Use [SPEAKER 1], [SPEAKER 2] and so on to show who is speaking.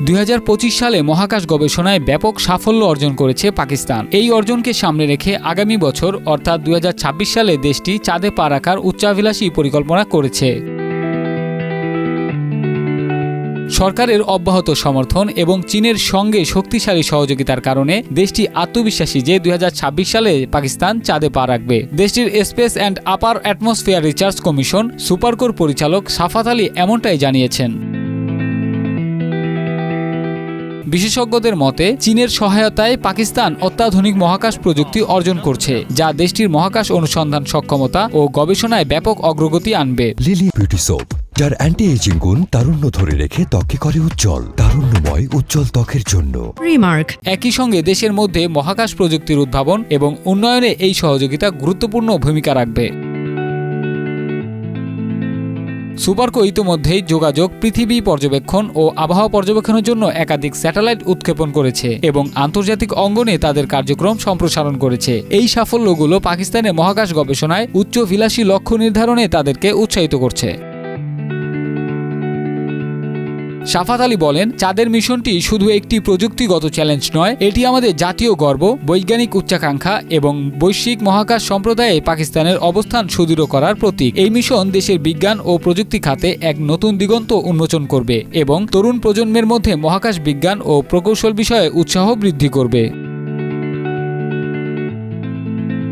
[SPEAKER 1] 2025 সালে মহাকাশ গবেষণায় ব্যাপক সাফল্য অর্জন করেছে পাকিস্তান। এই অর্জনকে সামনে রেখে আগামী বছর অর্থাৎ 2026 সালে দেশটি চাঁদে পা রাখার উচ্চাভিলাষী পরিকল্পনা করেছে। সরকারের অব্যাহত সমর্থন এবং চীনের সঙ্গে শক্তিশালী সহযোগিতার কারণে দেশটি আত্মবিশ্বাসী যে 2026 সালে পাকিস্তান চাঁদে পা রাখবে। দেশটির space and upper atmosphere research commission সুপারকোর পরিচালক সাফাত আলী এমনটাই জানিয়েছেন। বিশেষজ্ঞদের মতে, চীনের সহায়তায় পাকিস্তান অত্যাধুনিক মহাকাশ প্রযুক্তি অর্জন করছে, যা দেশটির মহাকাশ অনুসন্ধান সক্ষমতা ও গবেষণায় ব্যাপক অগ্রগতি আনবে।
[SPEAKER 2] লিলি বিউটি সোপ, যার অ্যান্টি এজিং গুণ তারুণ্য ধরে রেখে ত্বকে করে উজ্জ্বল, তারুণ্যময় উজ্জ্বল ত্বকের জন্য।
[SPEAKER 3] রিমার্ক।
[SPEAKER 1] একই সঙ্গে দেশের মধ্যে মহাকাশ প্রযুক্তির উদ্ভাবন এবং উন্নয়নে এই সহযোগিতা গুরুত্বপূর্ণ ভূমিকা রাখবে। সুপারকো ইতিমধ্যেই যোগাযোগ, পৃথিবী পর্যবেক্ষণ ও আবহাওয়া পর্যবেক্ষণের জন্য একাধিক স্যাটেলাইট উৎক্ষেপণ করেছে এবং আন্তর্জাতিক অঙ্গনে তাদের কার্যক্রম সম্প্রসারণ করেছে। এই সাফল্যগুলো পাকিস্তানের মহাকাশ গবেষণায় উচ্চাভিলাষী লক্ষ্য নির্ধারণে তাদেরকে উৎসাহিত করছে। সাফাত আলী বলেন, চাঁদের মিশনটি শুধু একটি প্রযুক্তিগত চ্যালেঞ্জ নয়, এটি আমাদের জাতীয় গর্ব, বৈজ্ঞানিক উচ্চাকাঙ্ক্ষা এবং বৈশ্বিক মহাকাশ সম্প্রদায়ে পাকিস্তানের অবস্থান সুদৃঢ় করার প্রতীক। এই মিশন দেশের বিজ্ঞান ও প্রযুক্তি খাতে এক নতুন দিগন্ত উন্মোচন করবে এবং তরুণ প্রজন্মের মধ্যে মহাকাশ বিজ্ঞান ও প্রকৌশল বিষয়ে উৎসাহ বৃদ্ধি করবে।